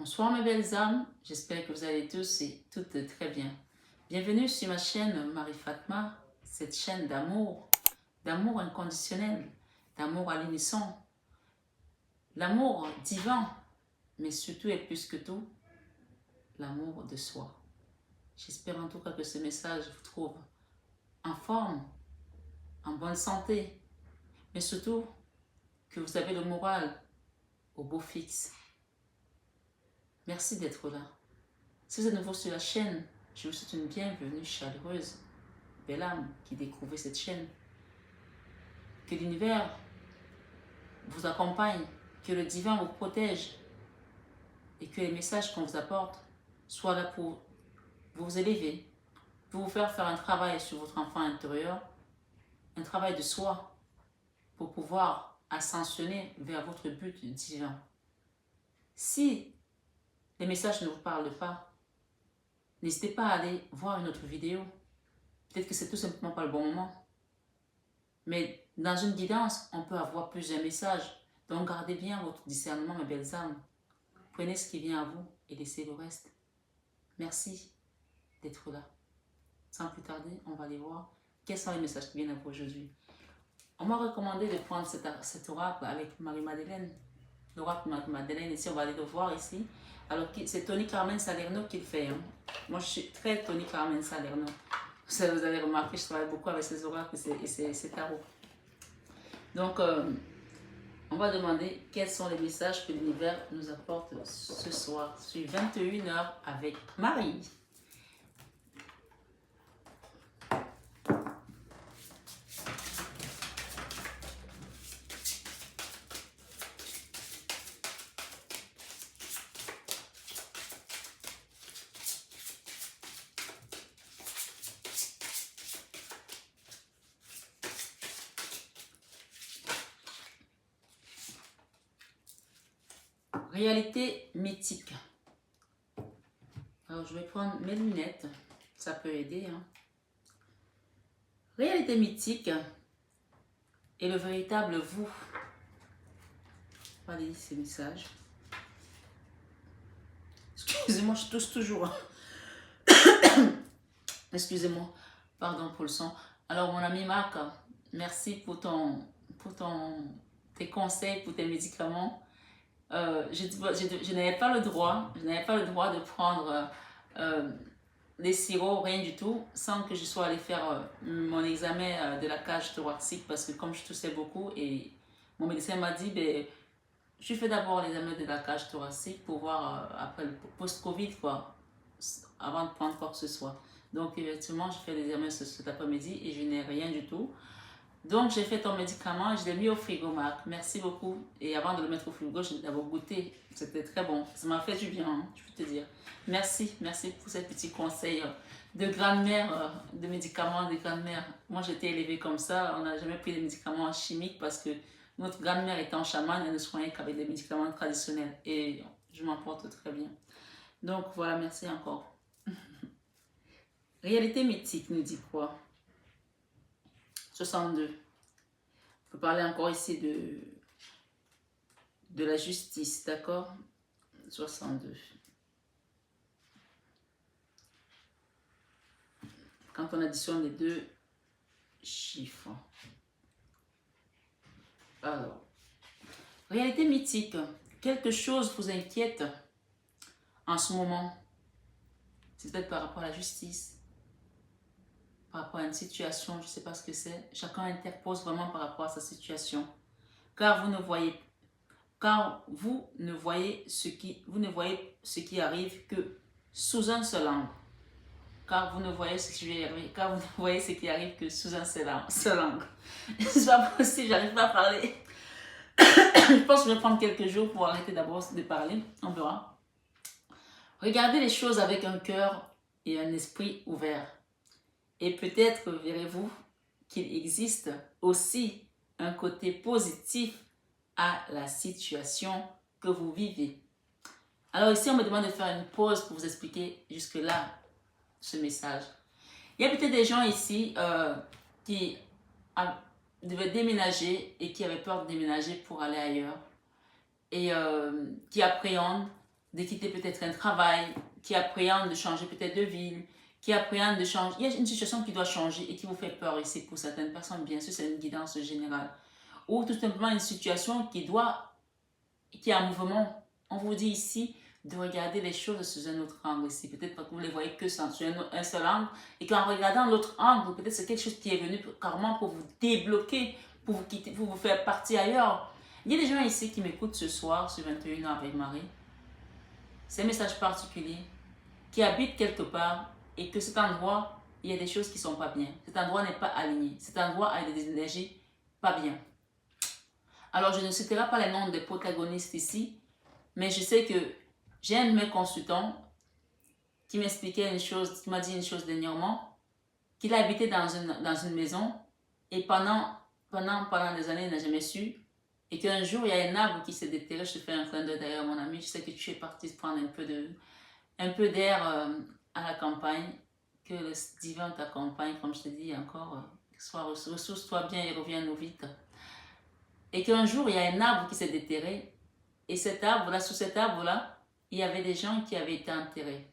Bonsoir mes belles âmes, j'espère que vous allez tous et toutes très bien. Bienvenue sur ma chaîne Marie Fatma, cette chaîne d'amour inconditionnel, d'amour à l'unisson, l'amour divin, mais surtout et plus que tout, l'amour de soi. J'espère en tout cas que ce message vous trouve en forme, en bonne santé, mais surtout que vous avez le moral au beau fixe. Merci d'être là. Si vous êtes nouveau sur la chaîne, je vous souhaite une bienvenue chaleureuse, belle âme qui découvre cette chaîne. Que l'univers vous accompagne, que le divin vous protège et que les messages qu'on vous apporte soient là pour vous élever, pour vous faire un travail sur votre enfant intérieur, un travail de soi pour pouvoir ascensionner vers votre but divin. Si les messages ne vous parlent pas, n'hésitez pas à aller voir une autre vidéo. Peut-être que c'est tout simplement pas le bon moment. Mais dans une guidance, on peut avoir plusieurs messages. Donc gardez bien votre discernement, mes belles âmes. Prenez ce qui vient à vous et laissez le reste. Merci d'être là. Sans plus tarder, on va aller voir quels sont les messages qui viennent à vous aujourd'hui. On m'a recommandé de prendre cet oracle avec Marie-Madeleine. L'oracle Marie-Madeleine, ici, on va aller le voir ici. Alors, c'est Tony Carmen Salerno qui le fait. Hein. Moi, je suis très Tony Carmen Salerno. Vous avez remarqué, je travaille beaucoup avec ces oracles et ces tarots. Donc, on va demander quels sont les messages que l'univers nous apporte ce soir sur 21h avec Marie. Réalité mythique. Alors, je vais prendre mes lunettes. Ça peut aider. Hein. Réalité mythique est le véritable vous. Allez, ces messages. Excusez-moi, je tousse toujours. Excusez-moi. Pardon pour le son. Alors, mon ami Marc, merci pour tes conseils, pour tes médicaments. Je n'avais pas le droit, de prendre des sirops, rien du tout, sans que je sois allée faire mon examen de la cage thoracique, parce que comme je toussais beaucoup, et mon médecin m'a dit, ben, je fais d'abord l'examen de la cage thoracique pour voir après le post-Covid, quoi, avant de prendre quoi que ce soit. Donc, effectivement, je fais l'examen cet après-midi et je n'ai rien du tout. Donc, j'ai fait ton médicament, je l'ai mis au frigo, Marc. Merci beaucoup. Et avant de le mettre au frigo, je l'ai d'abord goûté. C'était très bon. Ça m'a fait du bien, hein, je peux te dire. Merci pour ces petits conseils de grand-mère, de médicaments de grand-mère. Moi, j'ai été élevée comme ça. On n'a jamais pris des médicaments chimiques parce que notre grand-mère étant chamane, elle ne soignait qu'avec des médicaments traditionnels. Et je m'en porte très bien. Donc, voilà, merci encore. Réalité mythique nous dit quoi? 62. On peut parler encore ici de la justice, d'accord? 62. Quand on additionne les deux chiffres. Alors, réalité mythique. Quelque chose vous inquiète en ce moment. C'est peut-être par rapport à la justice, par rapport à une situation, je ne sais pas ce que c'est. Chacun interpose vraiment par rapport à sa situation. Car vous ne voyez ce qui arrive que sous un seul angle. Car vous ne voyez ce qui arrive que sous un seul angle. C'est pas possible, j'arrive pas à parler. Je pense que je vais prendre quelques jours pour arrêter d'abord de parler. On verra. Regardez les choses avec un cœur et un esprit ouvert. Et peut-être verrez-vous qu'il existe aussi un côté positif à la situation que vous vivez. Alors ici, on me demande de faire une pause pour vous expliquer jusque-là ce message. Il y a peut-être des gens ici qui devaient déménager et qui avaient peur de déménager pour aller ailleurs et qui appréhendent de quitter peut-être un travail, qui appréhende de changer peut-être de ville, qui appréhende de changer. Il y a une situation qui doit changer et qui vous fait peur ici pour certaines personnes, bien sûr, c'est une guidance générale. Ou tout simplement une situation qui est en mouvement. On vous dit ici de regarder les choses sous un autre angle ici. Peut-être parce que vous ne les voyez que sur un seul angle et qu'en regardant l'autre angle, peut-être c'est quelque chose qui est venu carrément pour vous débloquer, pour vous quitter, pour vous faire partir ailleurs. Il y a des gens ici qui m'écoutent ce soir sur 21 ans avec Marie. C'est un message particulier qui habite quelque part et que cet endroit, il y a des choses qui ne sont pas bien. Cet endroit n'est pas aligné. Cet endroit a des énergies pas bien. Alors, je ne citerai pas les noms des protagonistes ici, mais je sais que j'ai un de mes consultants qui m'expliquait une chose, qui m'a dit une chose dernièrement, qu'il a habité dans une maison et pendant des années, il n'a jamais su. Et qu'un jour, il y a un arbre qui s'est déterré. Je te fais un clin d'œil d'ailleurs, mon ami. Je sais que tu es parti prendre un peu d'air à la campagne. Que le divin t'accompagne, comme je te dis encore. Ressource-toi bien et reviens-nous vite. Et qu'un jour, il y a un arbre qui s'est déterré. Et cet arbre-là, sous cet arbre-là, il y avait des gens qui avaient été enterrés.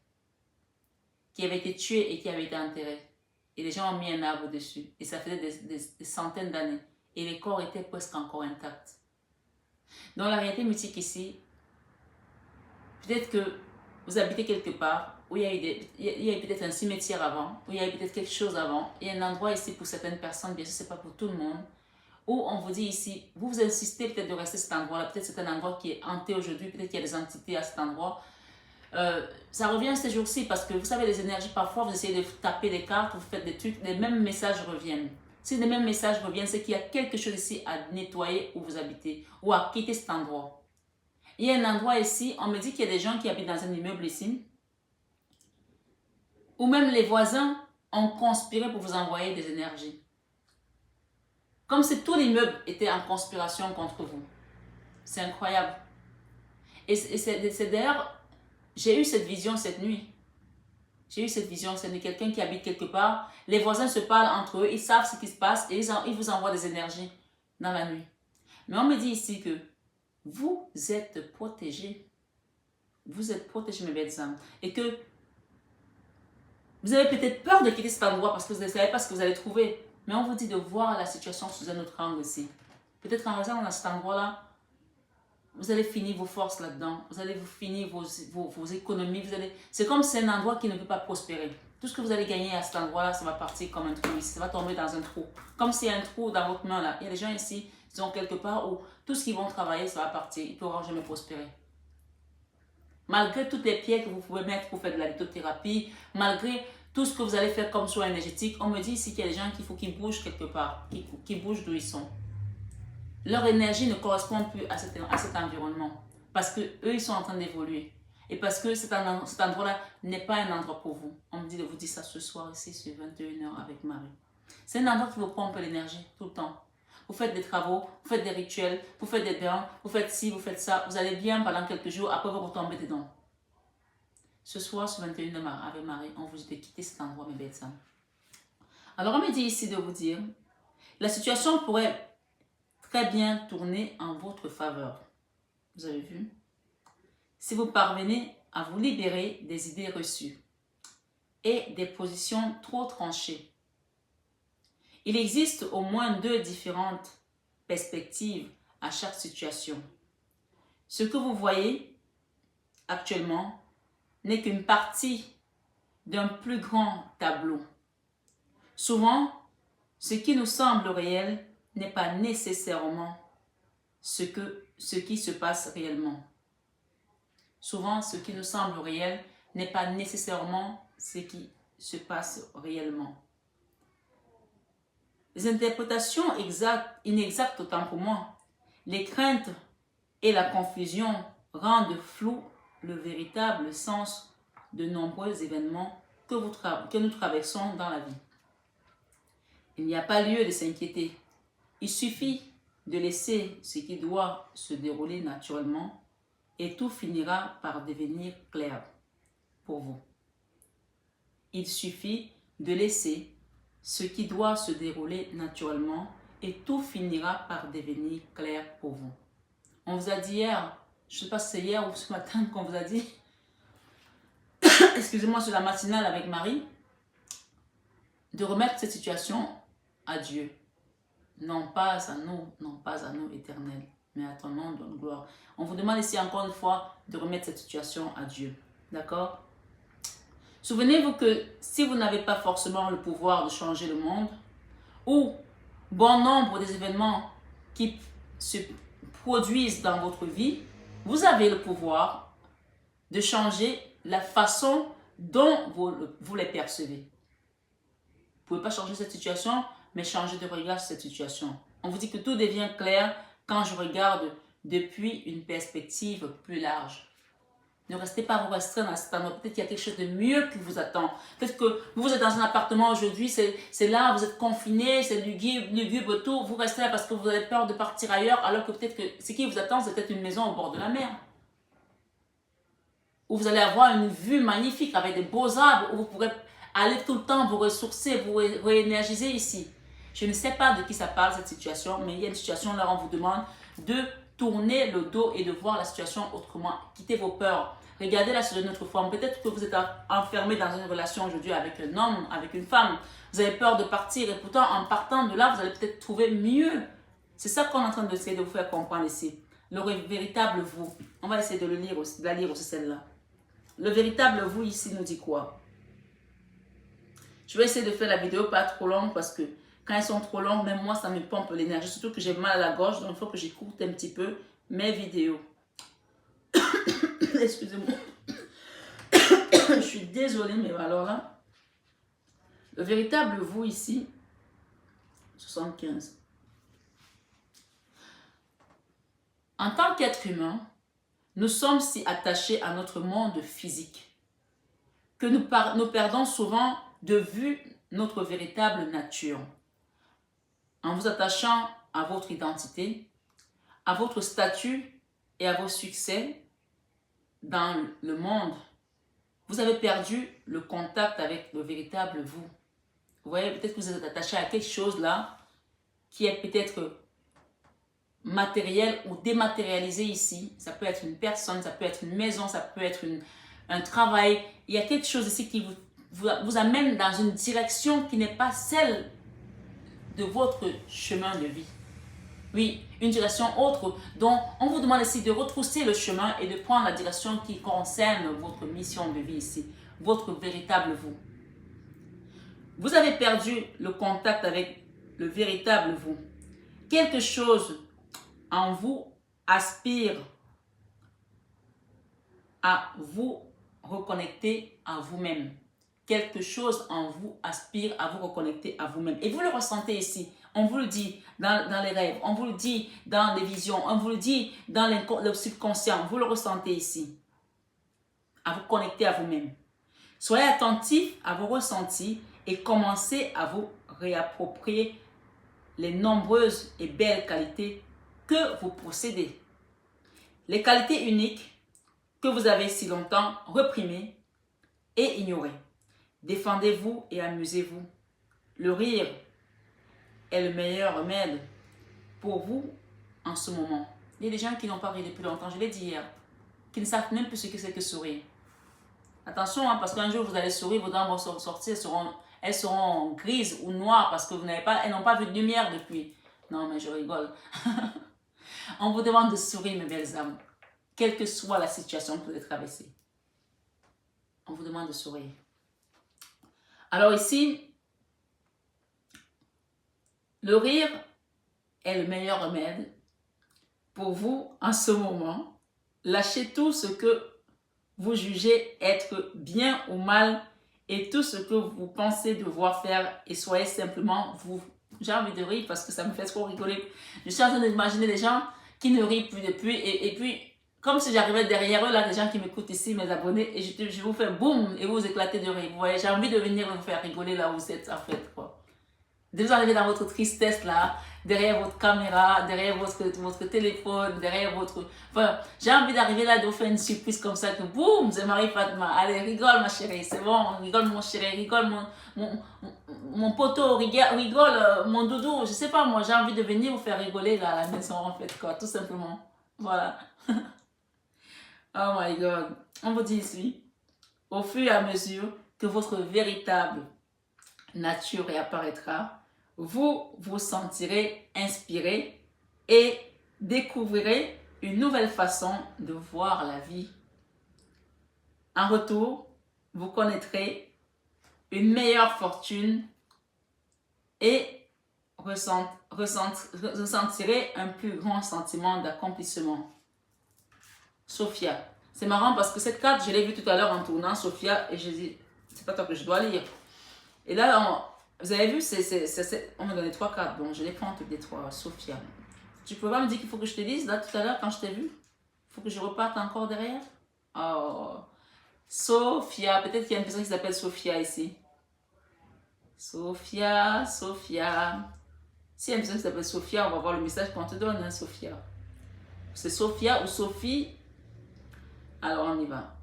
Qui avaient été tués et qui avaient été enterrés. Et les gens ont mis un arbre dessus. Et ça faisait des centaines d'années. Et les corps étaient presque encore intacts. Donc la réalité mythique ici, peut-être que vous habitez quelque part où il y a eu peut-être un cimetière avant, où il y a eu peut-être quelque chose avant. Il y a un endroit ici pour certaines personnes, bien sûr, ce n'est pas pour tout le monde, où on vous dit ici, vous insistez peut-être de rester à cet endroit-là, peut-être c'est un endroit qui est hanté aujourd'hui, peut-être qu'il y a des entités à cet endroit. Ça revient ces jours-ci parce que vous savez, les énergies, parfois vous essayez de taper des cartes, vous faites des trucs, les mêmes messages reviennent. Si les mêmes messages reviennent, c'est qu'il y a quelque chose ici à nettoyer où vous habitez ou à quitter cet endroit. Il y a un endroit ici, on me dit qu'il y a des gens qui habitent dans un immeuble ici, ou même les voisins ont conspiré pour vous envoyer des énergies. Comme si tout l'immeuble était en conspiration contre vous. C'est incroyable. Et c'est d'ailleurs, j'ai eu cette vision cette nuit. J'ai eu cette vision, c'est de quelqu'un qui habite quelque part. Les voisins se parlent entre eux, ils savent ce qui se passe et ils vous envoient des énergies dans la nuit. Mais on me dit ici que vous êtes protégés. Vous êtes protégés, mes belles âmes. Et que vous avez peut-être peur de quitter cet endroit parce que vous ne savez pas ce que vous allez trouver. Mais on vous dit de voir la situation sous un autre angle aussi. Peut-être en restant dans cet endroit-là, vous allez finir vos forces là-dedans. Vous allez finir vos économies. C'est comme si c'est un endroit qui ne peut pas prospérer. Tout ce que vous allez gagner à cet endroit-là, ça va partir comme un trou. Ça va tomber dans un trou. Comme s'il y a un trou dans votre main là. Il y a des gens ici, ils ont quelque part où tout ce qu'ils vont travailler, ça va partir. Ils ne pourront jamais prospérer. Malgré toutes les pierres que vous pouvez mettre pour faire de la lithothérapie, malgré tout ce que vous allez faire comme soin énergétique, on me dit ici qu'il y a des gens qu'il faut qu'ils bougent quelque part, qu'ils bougent d'où ils sont. Leur énergie ne correspond plus à cet environnement parce qu'eux, ils sont en train d'évoluer. Et parce que cet endroit-là n'est pas un endroit pour vous. On me dit de vous dire ça ce soir ici sur 21h avec Marie. C'est un endroit qui vous pompe l'énergie tout le temps. Vous faites des travaux, vous faites des rituels, vous faites des bains, vous faites ci, vous faites ça. Vous allez bien pendant quelques jours, après vous retombez dedans. Ce soir sur 21h avec Marie, on vous dit de quitter cet endroit, mes belles âmes. Alors on me dit ici de vous dire, la situation pourrait très bien tourner en votre faveur. Vous avez vu? Si vous parvenez à vous libérer des idées reçues et des positions trop tranchées. Il existe au moins 2 différentes perspectives à chaque situation. Ce que vous voyez actuellement n'est qu'une partie d'un plus grand tableau. Souvent, ce qui nous semble réel n'est pas nécessairement ce qui se passe réellement. Souvent, ce qui nous semble réel n'est pas nécessairement ce qui se passe réellement. Les interprétations inexactes autant pour moi, les craintes et la confusion rendent flou le véritable sens de nombreux événements que nous traversons dans la vie. Il n'y a pas lieu de s'inquiéter. Il suffit de laisser ce qui doit se dérouler naturellement et tout finira par devenir clair pour vous. Il suffit de laisser ce qui doit se dérouler naturellement et tout finira par devenir clair pour vous. On vous a dit hier je ne sais pas si c'est hier ou ce matin qu'on vous a dit, excusez-moi, sur la matinale avec Marie, de remettre cette situation à Dieu. Non pas à nous, non pas à nous, Éternel, mais à ton nom, donne gloire. On vous demande ici encore une fois de remettre cette situation à Dieu. D'accord? Souvenez-vous que si vous n'avez pas forcément le pouvoir de changer le monde, ou bon nombre des événements qui se produisent dans votre vie, vous avez le pouvoir de changer la façon dont vous les percevez. Vous ne pouvez pas changer cette situation, mais changer de regard sur cette situation. On vous dit que tout devient clair quand je regarde depuis une perspective plus large. Ne restez pas à vous restreindre à cet endroit. Peut-être qu'il y a quelque chose de mieux qui vous attend. Peut-être que vous êtes dans un appartement aujourd'hui, c'est là, vous êtes confiné, c'est lugubre, tout. Vous restez là parce que vous avez peur de partir ailleurs, alors que peut-être que ce qui vous attend, c'est peut-être une maison au bord de la mer. Où vous allez avoir une vue magnifique avec des beaux arbres, où vous pourrez aller tout le temps vous ressourcer, vous réénergiser ici. Je ne sais pas de qui ça parle cette situation, mais il y a une situation là où on vous demande de tourner le dos et de voir la situation autrement. Quittez vos peurs. Regardez-la sur une autre forme. Peut-être que vous êtes enfermé dans une relation aujourd'hui avec un homme, avec une femme. Vous avez peur de partir et pourtant en partant de là, vous allez peut-être trouver mieux. C'est ça qu'on est en train d'essayer de vous faire comprendre ici. Le véritable vous. On va essayer de le lire aussi, de la lire aussi celle-là. Le véritable vous ici nous dit quoi? Je vais essayer de faire la vidéo pas trop longue parce que quand elles sont trop longues, même moi, ça me pompe l'énergie. Surtout que j'ai mal à la gorge, donc il faut que j'écoute un petit peu mes vidéos. Excusez-moi. Je suis désolée, mais alors là, le véritable vous ici, 75. En tant qu'être humain, nous sommes si attachés à notre monde physique que nous perdons souvent de vue notre véritable nature. En vous attachant à votre identité, à votre statut et à vos succès dans le monde, vous avez perdu le contact avec le véritable vous. Vous voyez, peut-être que vous êtes attaché à quelque chose là qui est peut-être matériel ou dématérialisé ici. Ça peut être une personne, ça peut être une maison, ça peut être un travail. Il y a quelque chose ici qui vous amène dans une direction qui n'est pas celle de votre chemin de vie. Oui, une direction autre dont on vous demande ici de retrousser le chemin et de prendre la direction qui concerne votre mission de vie ici, votre véritable vous. Vous avez perdu le contact avec le véritable vous. Quelque chose en vous aspire à vous reconnecter à vous-même. Quelque chose en vous aspire à vous reconnecter à vous-même. Et vous le ressentez ici. On vous le dit dans les rêves, on vous le dit dans les visions, on vous le dit dans le subconscient. Vous le ressentez ici. À vous connecter à vous-même. Soyez attentif à vos ressentis et commencez à vous réapproprier les nombreuses et belles qualités que vous possédez. Les qualités uniques que vous avez si longtemps réprimées et ignorées. Défendez-vous et amusez-vous. Le rire est le meilleur remède pour vous en ce moment. Il y a des gens qui n'ont pas ri depuis longtemps, je l'ai dit hier, qui ne savent même plus ce que c'est que sourire. Attention, parce qu'un jour vous allez sourire, vos dents vont sortir, elles seront grises ou noires parce que elles n'ont pas vu de lumière depuis. Non, mais je rigole. On vous demande de sourire, mes belles âmes, quelle que soit la situation que vous avez traversée. On vous demande de sourire. Alors ici, le rire est le meilleur remède pour vous en ce moment. Lâchez tout ce que vous jugez être bien ou mal et tout ce que vous pensez devoir faire et soyez simplement vous. J'ai envie de rire parce que ça me fait trop rigoler. Je suis en train d'imaginer des gens qui ne rient plus depuis et puis comme si j'arrivais derrière eux, là, des gens qui m'écoutent ici, mes abonnés, et je vous fais boum et vous éclatez de rire. Vous voyez, j'ai envie de venir vous faire rigoler là où vous êtes en fait, quoi. De vous arriver dans votre tristesse là, derrière votre caméra, derrière votre téléphone, derrière votre... Enfin, j'ai envie d'arriver là, de vous faire une surprise comme ça, que boum, c'est Marie-Fatma. Allez, rigole ma chérie, c'est bon, rigole mon chéri, rigole mon poteau, rigole mon doudou, je sais pas moi, j'ai envie de venir vous faire rigoler là à la maison en fait, quoi, tout simplement. Voilà. Oh my God. On vous dit ici, au fur et à mesure que votre véritable nature réapparaîtra, vous vous sentirez inspiré et découvrirez une nouvelle façon de voir la vie. En retour, vous connaîtrez une meilleure fortune et ressentirez un plus grand sentiment d'accomplissement. Sophia. C'est marrant parce que cette carte, je l'ai vue tout à l'heure en tournant, Sophia, et je dis, c'est pas toi que je dois lire. Et là, vous avez vu, on m'a donné 3 cartes, donc je les prends toutes les 3. Sophia. Tu peux pas me dire qu'il faut que je te dise, là, tout à l'heure, quand je t'ai vu? Il faut que je reparte encore derrière? Oh. Sophia, peut-être qu'il y a une personne qui s'appelle Sophia ici. Sophia. Si il y a une personne qui s'appelle Sophia, on va voir le message qu'on te donne, hein, Sophia. C'est Sophia ou Sophie? Alors, on y va.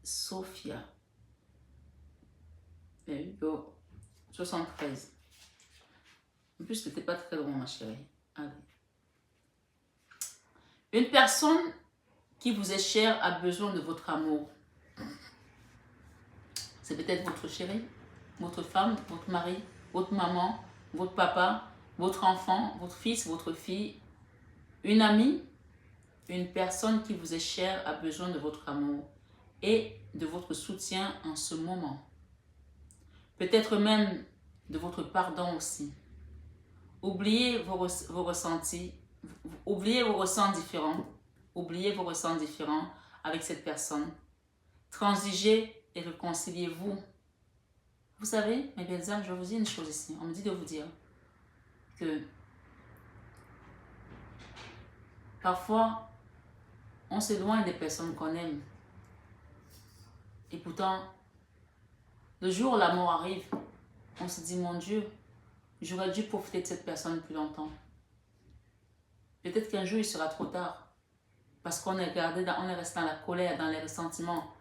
Sophia. There you go. 73. En plus, c'était pas très loin, ma chérie. Allez. Une personne qui vous est chère a besoin de votre amour. C'est peut-être votre chéri, votre femme, votre mari, votre maman, votre papa, votre enfant, votre fils, votre fille. Une amie, une personne qui vous est chère a besoin de votre amour et de votre soutien en ce moment. Peut-être même de votre pardon aussi. Oubliez vos ressentis, oubliez vos ressentis différents avec cette personne. Transigez et réconciliez-vous. Vous savez, mes belles âmes, je vais vous dire une chose ici. On me dit de vous dire que parfois, on s'éloigne des personnes qu'on aime. Et pourtant, le jour où la mort arrive, on se dit, mon Dieu, j'aurais dû profiter de cette personne plus longtemps. Peut-être qu'un jour, il sera trop tard. Parce qu'on est resté dans la colère, dans les ressentiments.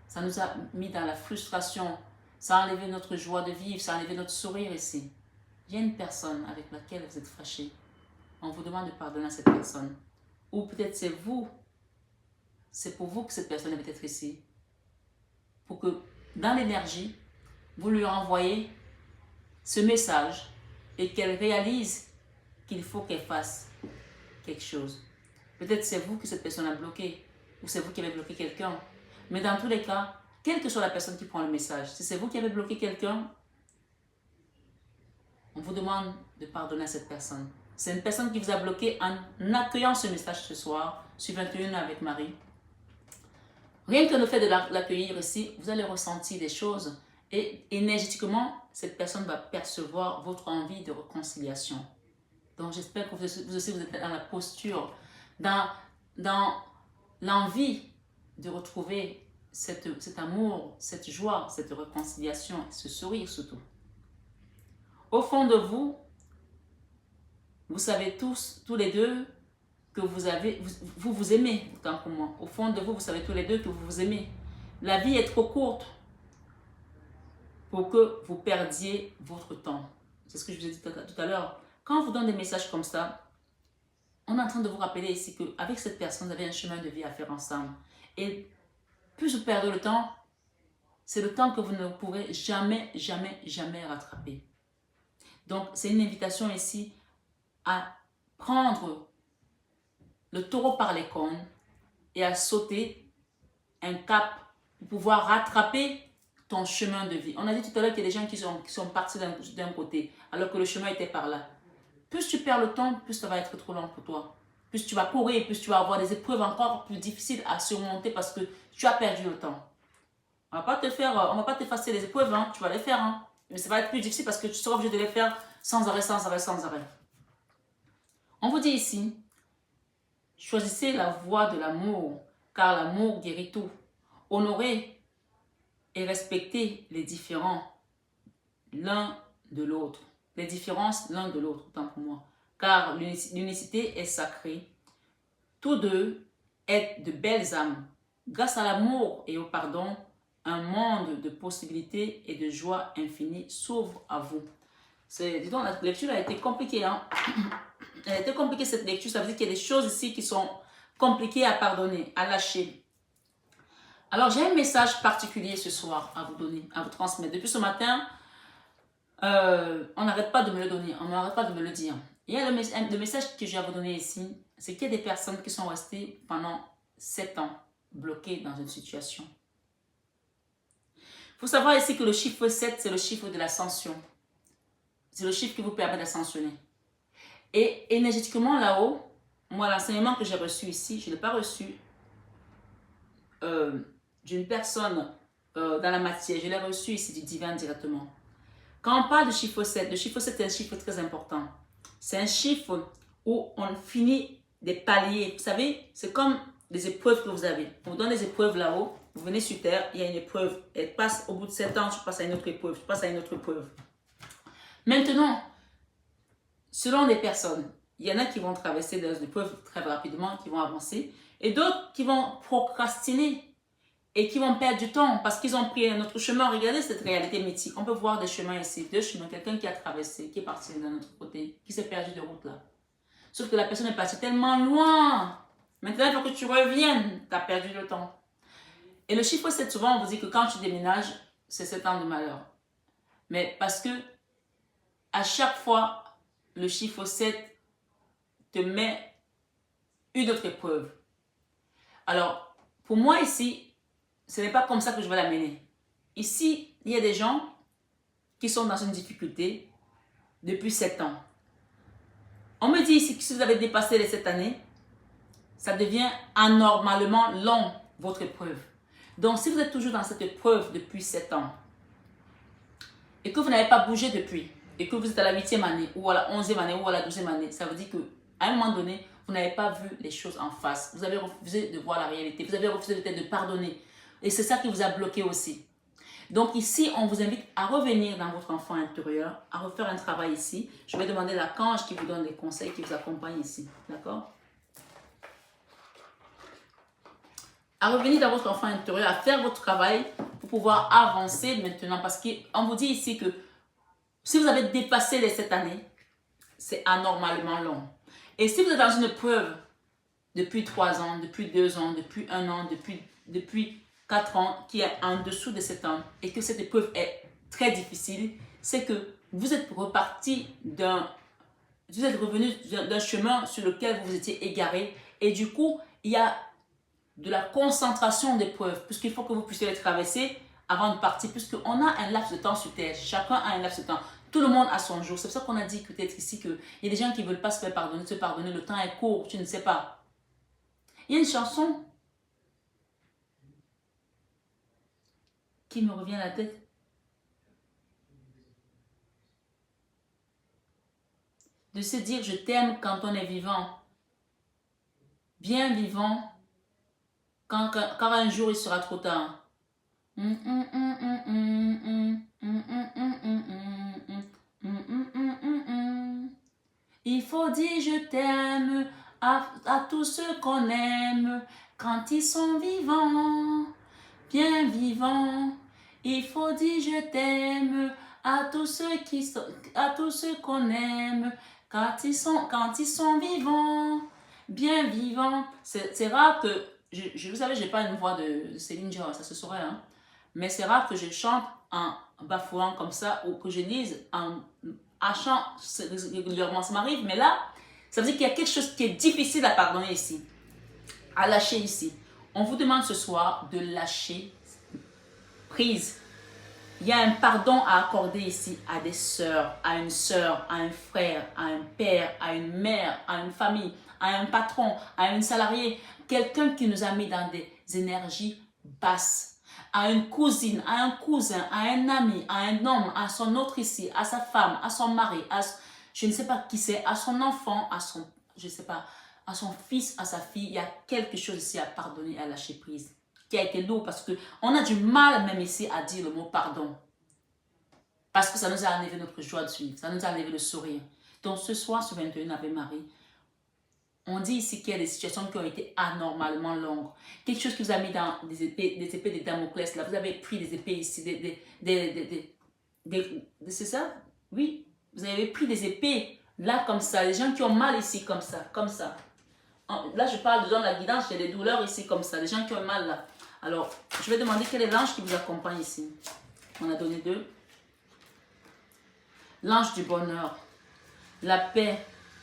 Ça nous a mis dans la frustration. Ça a enlevé notre joie de vivre, ça a enlevé notre sourire ici. Il y a une personne avec laquelle vous êtes fâché. On vous demande de pardonner à cette personne. Ou peut-être c'est vous. C'est pour vous que cette personne est peut-être ici. Pour que, dans l'énergie, vous lui envoyez ce message et qu'elle réalise qu'il faut qu'elle fasse quelque chose. Peut-être c'est vous que cette personne a bloqué, ou c'est vous qui avez bloqué quelqu'un. Mais dans tous les cas, quelle que soit la personne qui prend le message, si c'est vous qui avez bloqué quelqu'un, on vous demande de pardonner à cette personne. C'est une personne qui vous a bloqué en accueillant ce message ce soir, sur 21 avec Marie. Rien que le fait de l'accueillir ici, vous allez ressentir des choses et énergétiquement, cette personne va percevoir votre envie de réconciliation. Donc j'espère que vous aussi vous êtes dans la posture, dans l'envie de retrouver cet amour, cette joie, cette réconciliation, ce sourire surtout. Au fond de vous, vous savez tous les deux que vous vous aimez autant que moi. Au fond de vous, vous savez tous les deux que vous vous aimez. La vie est trop courte pour que vous perdiez votre temps. C'est ce que je vous ai dit tout à l'heure. Quand on vous donne des messages comme ça, on est en train de vous rappeler ici qu'avec cette personne, vous avez un chemin de vie à faire ensemble. Et plus vous perdez le temps, c'est le temps que vous ne pourrez jamais, jamais, jamais rattraper. Donc, c'est une invitation ici à prendre le taureau par les cornes et à sauter un cap pour pouvoir rattraper ton chemin de vie. On a dit tout à l'heure qu'il y a des gens qui sont partis d'un côté alors que le chemin était par là. Plus tu perds le temps, plus ça va être trop long pour toi. Plus tu vas courir, plus tu vas avoir des épreuves encore plus difficiles à surmonter parce que tu as perdu le temps. On va pas t'effacer les épreuves, hein. Tu vas les faire, hein. Mais ça va être plus difficile parce que tu seras obligé de les faire sans arrêt, sans arrêt, sans arrêt. On vous dit ici, choisissez la voie de l'amour, car l'amour guérit tout. Honorez et respectez les différents l'un de l'autre. Les différences l'un de l'autre, autant pour moi. Car l'unicité est sacrée. Tous deux êtes de belles âmes. Grâce à l'amour et au pardon, un monde de possibilités et de joie infinie s'ouvre à vous. Dis donc, la lecture a été compliquée. Hein? Elle a été compliquée cette lecture. Ça veut dire qu'il y a des choses ici qui sont compliqué à pardonner, à lâcher. Alors, j'ai un message particulier ce soir à vous donner, à vous transmettre. Depuis ce matin, on n'arrête pas de me le donner, on n'arrête pas de me le dire. Il y a le message que j'ai à vous donner ici, c'est qu'il y a des personnes qui sont restées pendant 7 ans bloquées dans une situation. Il faut savoir ici que le chiffre 7, c'est le chiffre de l'ascension. C'est le chiffre qui vous permet d'ascensionner. Et énergétiquement là-haut, moi, l'enseignement que j'ai reçu ici, je ne l'ai pas reçu d'une personne dans la matière. Je l'ai reçu ici du divin directement. Quand on parle de chiffre 7, le chiffre 7 est un chiffre très important. C'est un chiffre où on finit des paliers. Vous savez, c'est comme des épreuves que vous avez. On vous donne des épreuves là-haut. Vous venez sur Terre, il y a une épreuve. Elle passe au bout de 7 ans, tu passes à une autre épreuve. Tu passes à une autre épreuve. Maintenant, selon les personnes, il y en a qui vont traverser des épreuves très rapidement, qui vont avancer, et d'autres qui vont procrastiner et qui vont perdre du temps parce qu'ils ont pris un autre chemin. Regardez cette réalité mythique. On peut voir des chemins ici, 2 chemins, quelqu'un qui a traversé, qui est parti d'un autre côté, qui s'est perdu de route là. Sauf que la personne est partie tellement loin. Maintenant, il faut que tu reviennes. Tu as perdu le temps. Et le chiffre 7, souvent, on vous dit que quand tu déménages, c'est 7 ans de malheur. Mais parce que à chaque fois, le chiffre 7 te met une autre épreuve. Alors, pour moi ici, ce n'est pas comme ça que je vais l'amener. Ici, il y a des gens qui sont dans une difficulté depuis 7 ans. On me dit ici que si vous avez dépassé les 7 années, ça devient anormalement long, votre épreuve. Donc, si vous êtes toujours dans cette épreuve depuis 7 ans et que vous n'avez pas bougé depuis, et que vous êtes à la 8e année, ou à la 11e année, ou à la 12e année, ça veut dire qu'à un moment donné, vous n'avez pas vu les choses en face. Vous avez refusé de voir la réalité. Vous avez refusé peut-être de pardonner. Et c'est ça qui vous a bloqué aussi. Donc ici, on vous invite à revenir dans votre enfant intérieur, à refaire un travail ici. Je vais demander à l'archange qui vous donne des conseils, qui vous accompagne ici. D'accord? À revenir dans votre enfant intérieur, à faire votre travail pour pouvoir avancer maintenant. Parce qu'on vous dit ici que si vous avez dépassé les 7 années, c'est anormalement long. Et si vous êtes dans une épreuve depuis 3 ans, depuis 2 ans, depuis 1 an, depuis 4 ans, qui est en dessous de 7 ans, et que cette épreuve est très difficile, c'est que vous êtes reparti vous êtes revenu d'un chemin sur lequel vous vous étiez égaré, et du coup, il y a de la concentration d'épreuves, puisqu'il faut que vous puissiez les traverser avant de partir, puisqu'on a un laps de temps sur Terre, chacun a un laps de temps. Tout le monde a son jour. C'est pour ça qu'on a dit peut-être ici qu'il y a des gens qui ne veulent pas se faire pardonner, se pardonner. Le temps est court, tu ne sais pas. Il y a une chanson qui me revient à la tête. De se dire je t'aime quand on est vivant. Bien vivant, car un jour il sera trop tard. Il faut dire je t'aime à tous ceux qu'on aime quand ils sont vivants, bien vivants. Il faut dire je t'aime à tous ceux qu'on aime quand ils sont vivants, bien vivants. C'est rare que vous savez, j'ai pas une voix de Céline Dion, ça se saurait, hein. Mais c'est rare que je chante en bafouant comme ça ou que je lise en hachant régulièrement, ça m'arrive. Mais là, ça veut dire qu'il y a quelque chose qui est difficile à pardonner ici, à lâcher ici. On vous demande ce soir de lâcher prise. Il y a un pardon à accorder ici à des sœurs, à une sœur, à un frère, à un père, à une mère, à une famille, à un patron, à une salariée, quelqu'un qui nous a mis dans des énergies basses, à une cousine, à un cousin, à un ami, à un homme, à son autre ici, à sa femme, à son mari, je ne sais pas qui c'est, à son enfant, je ne sais pas, à son fils, à sa fille. Il y a quelque chose ici à pardonner, à lâcher prise, qui a été lourd parce qu'on a du mal même ici à dire le mot pardon. Parce que ça nous a enlevé notre joie de vivre, ça nous a enlevé le sourire. Donc ce soir, sur 21 Ave Marie, on dit ici qu'il y a des situations qui ont été anormalement longues. Quelque chose qui vous a mis dans des épées de Damoclès. Là, vous avez pris des épées ici, c'est ça? Oui, vous avez pris des épées là comme ça. Les gens qui ont mal ici comme ça, comme ça. Là, je parle de donne la guidance, j'ai des douleurs ici comme ça, des gens qui ont mal là. Alors, je vais demander quel est l'ange qui vous accompagne ici. On a donné 2. L'ange du bonheur, la paix,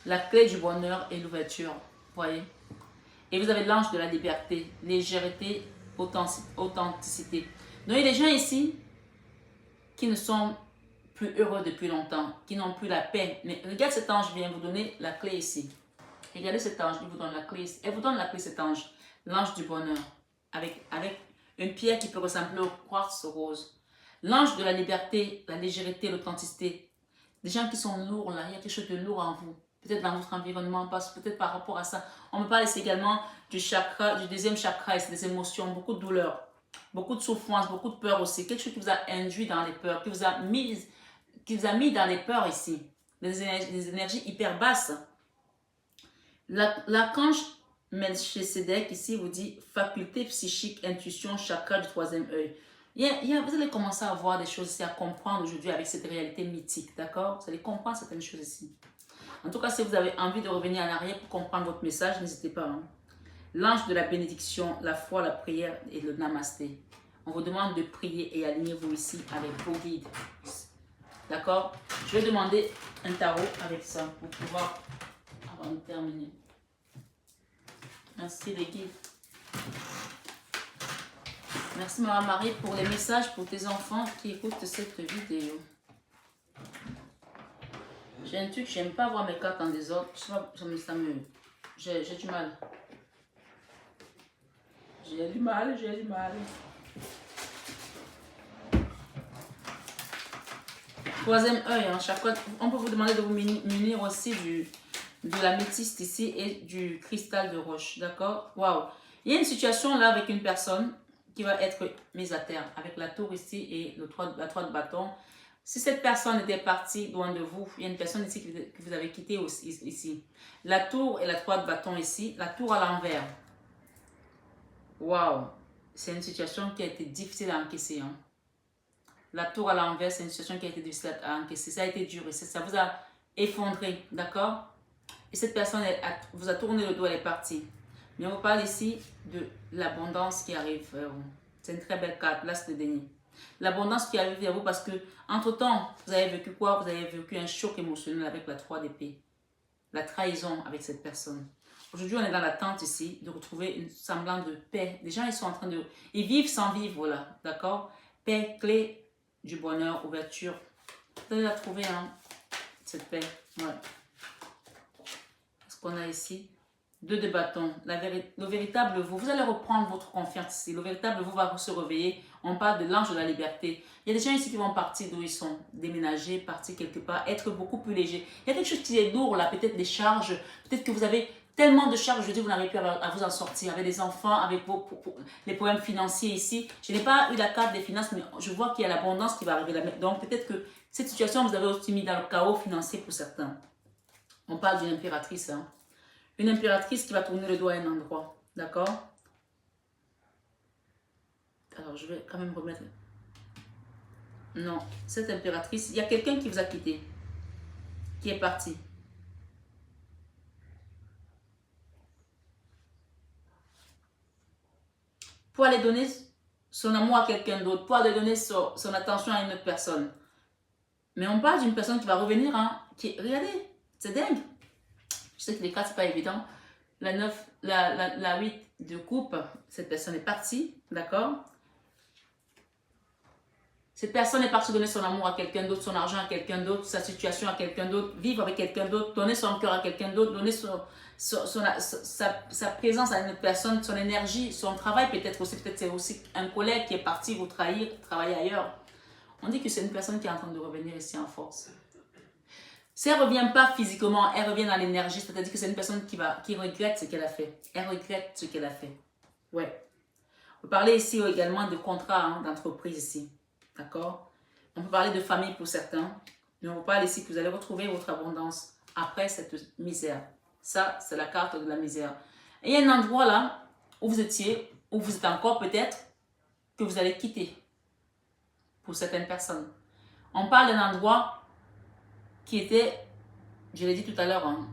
la clé du bonheur et l'ouverture. Voyez. Et vous avez l'ange de la liberté, légèreté, authenticité. Donc, il y a des gens ici qui ne sont plus heureux depuis longtemps, qui n'ont plus la paix. Mais regarde, cet ange vient vous donner la clé ici. Regardez cet ange, il vous donne la clé. Elle vous donne la clé, cet ange, l'ange du bonheur, avec une pierre qui peut ressembler au quartz rose. L'ange de la liberté, la légèreté, l'authenticité. Des gens qui sont lourds là, il y a quelque chose de lourd en vous. Peut-être dans votre environnement, peut-être par rapport à ça. On me parle ici également du chakra, du deuxième chakra, et c'est des émotions, beaucoup de douleurs, beaucoup de souffrance, beaucoup de peur aussi. Quelque chose qui vous a induit dans les peurs, qui vous a mis dans les peurs ici. Des énergies hyper basses. L'archange Melchisedec ici vous dit faculté psychique, intuition, chakra du troisième œil. Vous allez commencer à voir des choses ici, à comprendre aujourd'hui avec cette réalité mythique, d'accord? Vous allez comprendre certaines choses ici. En tout cas, si vous avez envie de revenir en arrière pour comprendre votre message, n'hésitez pas. Hein. L'ange de la bénédiction, la foi, la prière et le namasté. On vous demande de prier et alignez-vous ici avec vos guides. D'accord? Je vais demander un tarot avec ça pour pouvoir, avant de terminer. Merci les guides. Merci Maman Marie pour les messages pour tes enfants qui écoutent cette vidéo. J'ai un truc, j'aime pas voir mes cartes en désordre. J'ai du mal. J'ai du mal. Troisième œil, hein, chaque fois, on peut vous demander de vous munir aussi de la métiste ici et du cristal de roche, d'accord? Waouh! Il y a une situation là avec une personne qui va être mise à terre avec la tour ici et la 3 de bâton. Si cette personne était partie loin de vous, il y a une personne ici que vous avez quitté aussi, ici. La tour et la 3 de bâton ici, la tour à l'envers. Waouh! C'est une situation qui a été difficile à encaisser. Hein. La tour à l'envers, c'est une situation qui a été difficile à encaisser. Ça a été dur et ça vous a effondré, d'accord? Et cette personne vous a tourné le dos, elle est partie. Mais on vous parle ici de l'abondance qui arrive vers vous. C'est une très belle carte, là c'est le dernier. L'abondance qui arrive vers vous parce que, entre-temps, vous avez vécu quoi? Vous avez vécu un choc émotionnel avec la 3 d'épée. La trahison avec cette personne. Aujourd'hui, on est dans l'attente ici de retrouver une semblant de paix. Les gens, ils sont en train de... Ils vivent sans vivre, là, d'accord? Paix, clé du bonheur, ouverture. Vous allez la trouver, hein, cette paix. Ouais. Ce qu'on a ici. 2 de bâton. Le véritable vous. Vous allez reprendre votre confiance ici. Le véritable vous va se réveiller. On parle de l'ange de la liberté. Il y a des gens ici qui vont partir d'où ils sont. Déménager, partir quelque part. Être beaucoup plus léger. Il y a quelque chose qui est lourd là. Peut-être des charges. Peut-être que vous avez tellement de charges. Je dis, vous n'arrivez plus à vous en sortir. Avec les enfants, avec les problèmes financiers ici. Je n'ai pas eu la carte des finances, mais je vois qu'il y a l'abondance qui va arriver là. Donc peut-être que cette situation, vous avez aussi mis dans le chaos financier pour certains. On parle d'une impératrice, hein. Une impératrice qui va tourner le doigt à un endroit. D'accord? Alors, je vais quand même remettre... Non, cette impératrice, il y a quelqu'un qui vous a quitté. Qui est parti. Pour aller donner son amour à quelqu'un d'autre. Pour aller donner son attention à une autre personne. Mais on parle d'une personne qui va revenir, hein. Regardez, c'est dingue. Je sais que les cartes, c'est pas évident. La 9, la 8 de coupe, cette personne est partie, d'accord? Cette personne est partie donner son amour à quelqu'un d'autre, son argent à quelqu'un d'autre, sa situation à quelqu'un d'autre, vivre avec quelqu'un d'autre, donner son cœur à quelqu'un d'autre, donner sa présence à une autre personne, son énergie, son travail peut-être c'est aussi un collègue qui est parti vous trahir, travailler ailleurs. On dit que c'est une personne qui est en train de revenir ici en force. Si elle ne revient pas physiquement, elle revient dans l'énergie, c'est-à-dire que c'est une personne qui regrette ce qu'elle a fait. Elle regrette ce qu'elle a fait. Ouais. On peut parler ici également de contrat, hein, d'entreprise ici. D'accord? On peut parler de famille pour certains. Mais on peut parler ici que vous allez retrouver votre abondance après cette misère. Ça, c'est la carte de la misère. Et il y a un endroit là où vous étiez, où vous êtes encore peut-être, que vous allez quitter pour certaines personnes. On parle d'un endroit qui était, je l'ai dit tout à l'heure, hein,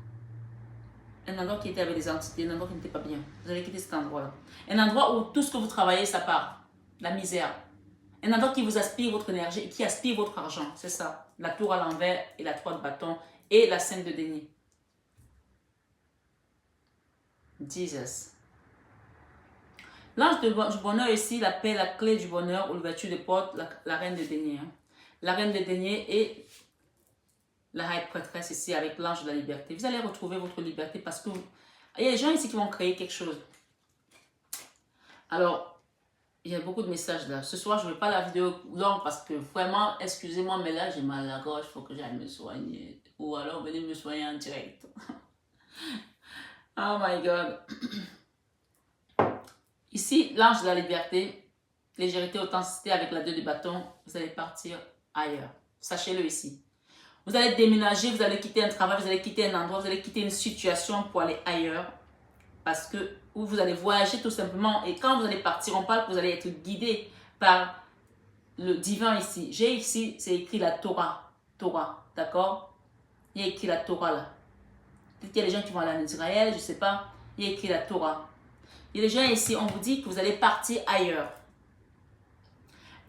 un endroit qui était avec des entités, un endroit qui n'était pas bien. Vous allez quitter cet endroit-là. Un endroit où tout ce que vous travaillez, ça part. La misère. Un endroit qui vous aspire votre énergie et qui aspire votre argent. C'est ça. La tour à l'envers et la 3 de bâton et la 5 de denier. Jesus. L'ange du bonheur ici, la paix, la clé du bonheur, ou l'ouverture des portes, la reine de denier. Hein. La reine de denier et la reine prêtresse ici avec l'ange de la liberté. Vous allez retrouver votre liberté parce que il y a des gens ici qui vont créer quelque chose. Alors, il y a beaucoup de messages là. Ce soir, je ne veux pas la vidéo longue parce que vraiment, excusez-moi, mais là, j'ai mal à la gorge, il faut que j'aille me soigner. Ou alors, venez me soigner en direct. Oh my God. Ici, l'ange de la liberté, légèreté, authenticité avec la 2 de bâton, vous allez partir ailleurs. Sachez-le ici. Vous allez déménager, vous allez quitter un travail, vous allez quitter un endroit, vous allez quitter une situation pour aller ailleurs. Parce que vous allez voyager tout simplement. Et quand vous allez partir, on parle que vous allez être guidé par le divin ici. J'ai ici, c'est écrit la Torah. Torah, d'accord? Il y a écrit la Torah là. Peut-être qu'il y a des gens qui vont aller en Israël, je ne sais pas. Il y a écrit la Torah. Il y a des gens ici, on vous dit que vous allez partir ailleurs.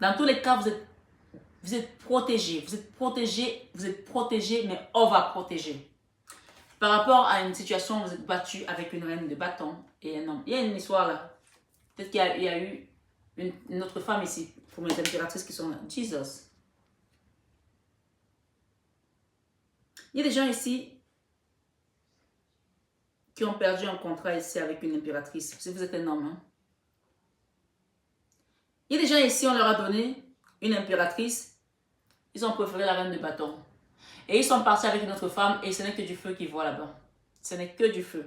Dans tous les cas, vous êtes protégé. Vous êtes protégé, mais on va protéger. Par rapport à une situation, vous êtes battu avec une reine de bâton et un homme. Il y a une histoire là. Peut-être qu'il y a eu une autre femme ici, pour mes impératrices qui sont là. Jesus. Il y a des gens ici qui ont perdu un contrat ici avec une impératrice. Si vous êtes un homme. Hein. Il y a des gens ici, on leur a donné une impératrice. Ils ont préféré la reine de bâton. Et ils sont partis avec une autre femme et ce n'est que du feu qu'ils voient là-bas. Ce n'est que du feu.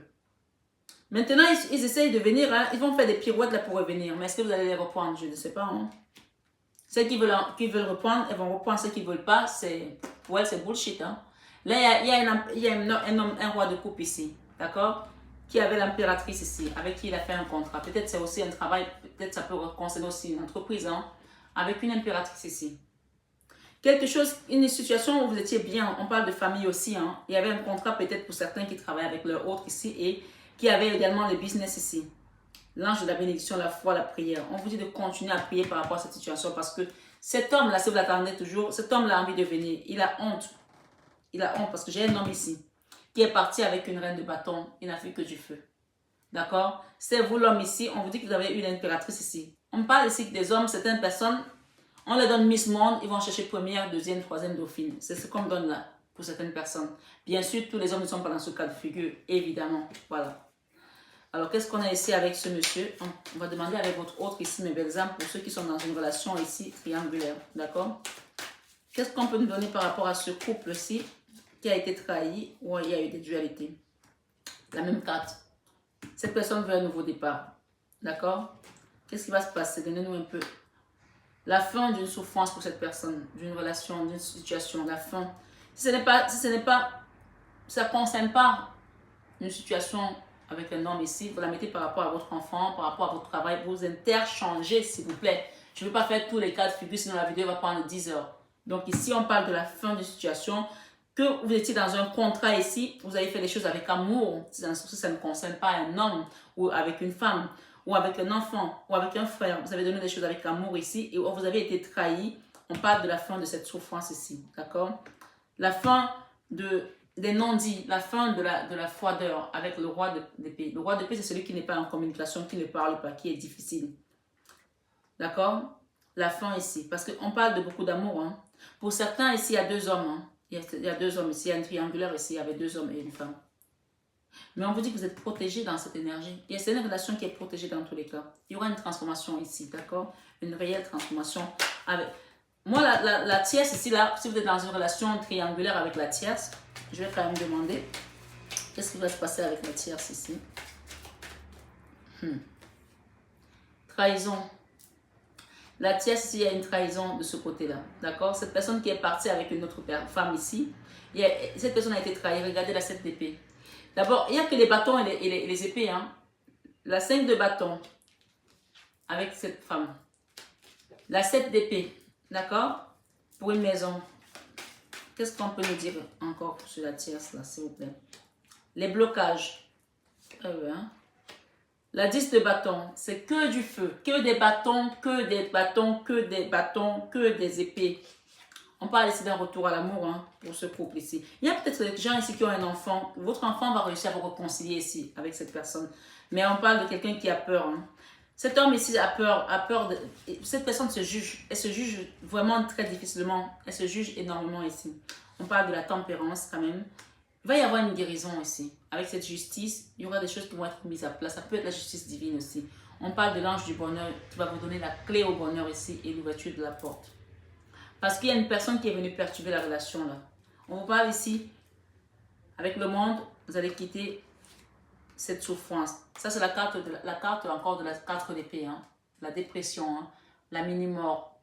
Maintenant, ils essayent de venir. Hein. Ils vont faire des pirouettes là pour revenir. Mais est-ce que vous allez les reprendre? Je ne sais pas. Hein. Ceux qui veulent reprendre, elles vont reprendre. Ceux qui ne veulent pas, pour elles, c'est bullshit. Hein. Là, il y a un roi de coupe ici. D'accord? Qui avait l'impératrice ici. Avec qui il a fait un contrat. Peut-être c'est aussi un travail. Peut-être ça peut concerner aussi une entreprise. Hein, avec une impératrice ici. Quelque chose, une situation où vous étiez bien, on parle de famille aussi, hein. Il y avait un contrat peut-être pour certains qui travaillaient avec leur autre ici et qui avaient également le business ici. L'ange de la bénédiction, la foi, la prière. On vous dit de continuer à prier par rapport à cette situation parce que cet homme-là, si vous l'attendez toujours, cet homme-là a envie de venir. Il a honte. Il a honte parce que j'ai un homme ici qui est parti avec une reine de bâton. Il n'a fait que du feu. D'accord? C'est vous l'homme ici, on vous dit que vous avez une impératrice ici. On parle ici que des hommes, certaines personnes, on leur donne Miss Monde, ils vont chercher première, deuxième, troisième dauphine. C'est ce qu'on donne là pour certaines personnes. Bien sûr, tous les hommes ne sont pas dans ce cas de figure, évidemment. Voilà. Alors, qu'est-ce qu'on a ici avec ce monsieur? On va demander avec votre autre ici, mes belles âmes, pour ceux qui sont dans une relation ici triangulaire. D'accord? Qu'est-ce qu'on peut nous donner par rapport à ce couple-ci qui a été trahi ou il y a eu des dualités? La même carte. Cette personne veut un nouveau départ. D'accord? Qu'est-ce qui va se passer? Donnez-nous un peu. La fin d'une souffrance pour cette personne, d'une relation, d'une situation, la fin. Si ça ne concerne pas une situation avec un homme ici, vous la mettez par rapport à votre enfant, par rapport à votre travail, vous interchangez s'il vous plaît. Je ne veux pas faire tous les cas de figure, sinon la vidéo va prendre 10 heures. Donc ici, on parle de la fin d'une situation, que vous étiez dans un contrat ici, vous avez fait les choses avec amour, si ça ne concerne pas un homme ou avec une femme, ou avec un enfant, ou avec un frère, vous avez donné des choses avec amour ici, et vous avez été trahi, on parle de la fin de cette souffrance ici, d'accord? La fin des non-dits, la fin de la froideur avec le roi d'épée. Le roi d'épée, c'est celui qui n'est pas en communication, qui ne parle pas, qui est difficile. D'accord? La fin ici, parce qu'on parle de beaucoup d'amour. Hein. Pour certains, ici, il y a deux hommes. Hein. Il y a deux hommes ici, il y a une triangulaire ici, il y avait deux hommes et une femme. Mais on vous dit que vous êtes protégé dans cette énergie. Et c'est une relation qui est protégée dans tous les cas. Il y aura une transformation ici, d'accord? Une réelle transformation. Moi, la tierce ici, là, si vous êtes dans une relation triangulaire avec la tierce, je vais quand même demander qu'est-ce qui va se passer avec la tierce ici. Trahison. La tierce ici, il y a une trahison de ce côté-là, d'accord? Cette personne qui est partie avec une autre femme ici, cette personne a été trahie. Regardez la 7 d'épée. D'abord, il n'y a que les bâtons et les épées. Hein. La 5 de bâton avec cette femme. La 7 d'épée. D'accord? Pour une maison. Qu'est-ce qu'on peut nous dire encore sur la tierce là, s'il vous plaît? Les blocages. Hein. La 10 de bâton, c'est que du feu, que des bâtons, que des bâtons, que des bâtons, que des épées. On parle ici d'un retour à l'amour hein, pour ce couple ici. Il y a peut-être des gens ici qui ont un enfant. Votre enfant va réussir à vous réconcilier ici avec cette personne. Mais on parle de quelqu'un qui a peur. Hein. Cet homme ici a peur de... Cette personne se juge. Elle se juge vraiment très difficilement. Elle se juge énormément ici. On parle de la tempérance quand même. Il va y avoir une guérison ici. Avec cette justice, il y aura des choses qui vont être mises à place. Ça peut être la justice divine aussi. On parle de l'ange du bonheur qui va vous donner la clé au bonheur ici et l'ouverture de la porte. Parce qu'il y a une personne qui est venue perturber la relation là. On vous parle ici, avec le monde, vous allez quitter cette souffrance. Ça c'est la carte encore de la carte d'épée. Hein. La dépression, hein. La mini-mort,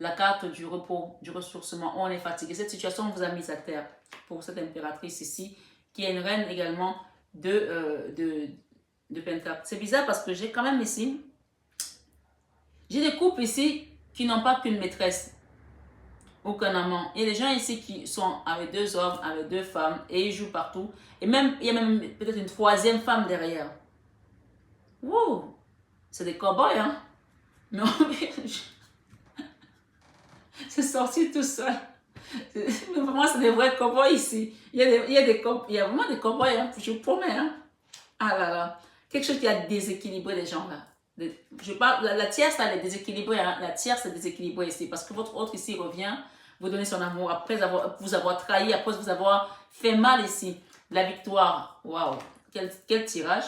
la carte du repos, du ressourcement. On est fatigué. Cette situation vous a mis à terre pour cette impératrice ici, qui est une reine également de Pentacle. C'est bizarre parce que j'ai quand même ici, j'ai des couples ici qui n'ont pas qu'une maîtresse. Aucun amant. Il y a des gens ici qui sont avec 2 hommes, avec 2 femmes et ils jouent partout. Et même, il y a même peut-être une 3e femme derrière. Wow! C'est des cow-boys, hein? Non, c'est sorti tout seul. Mais vraiment, c'est des vrais cow-boys ici. Il y a vraiment des cow-boys, hein? Je vous promets, hein? Ah là là. Quelque chose qui a déséquilibré les gens là. Je parle, la tierce, elle est déséquilibrée. Hein? La tierce est déséquilibrée ici parce que votre autre ici revient vous donner son amour après vous avoir trahi, après vous avoir fait mal ici. La victoire, waouh, quel tirage.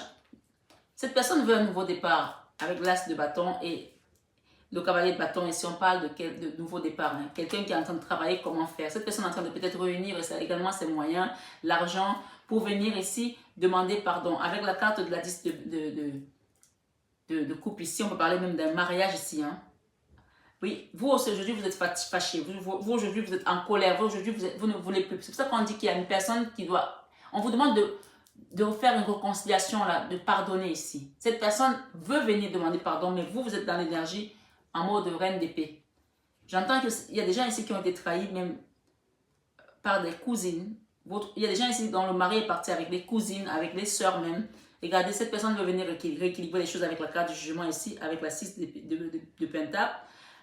Cette personne veut un nouveau départ avec l'as de bâton et le cavalier de bâton. Ici, on parle de nouveau départ. Hein? Quelqu'un qui est en train de travailler, comment faire. Cette personne est en train de peut-être réunir également ses moyens, l'argent, pour venir ici demander pardon. Avec la carte de la 10 de couple ici, on peut parler même d'un mariage ici. Hein? Oui, vous aujourd'hui, vous êtes fâché. Vous aujourd'hui, vous êtes en colère. Vous aujourd'hui, vous ne voulez plus. C'est pour ça qu'on dit qu'il y a une personne qui doit... On vous demande de faire une réconciliation, là, de pardonner ici. Cette personne veut venir demander pardon, mais vous êtes dans l'énergie en mode reine d'épée. J'entends qu'il y a des gens ici qui ont été trahis, même par des cousines. Il y a des gens ici dont le mari est parti avec les cousines, avec les sœurs même. Regardez, cette personne veut venir rééquilibrer les choses avec la carte du jugement ici, avec la 6 de Pentacle.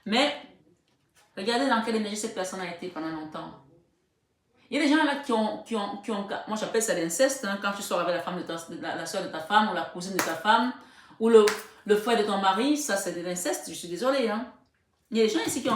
Mais, regardez dans quelle énergie cette personne a été pendant longtemps. Il y a des gens là qui ont moi j'appelle ça l'inceste, hein, quand tu sors avec la femme la soeur de ta femme, ou la cousine de ta femme, ou le frère de ton mari, ça c'est de l'inceste, je suis désolée. Hein. Il y a des gens ici qui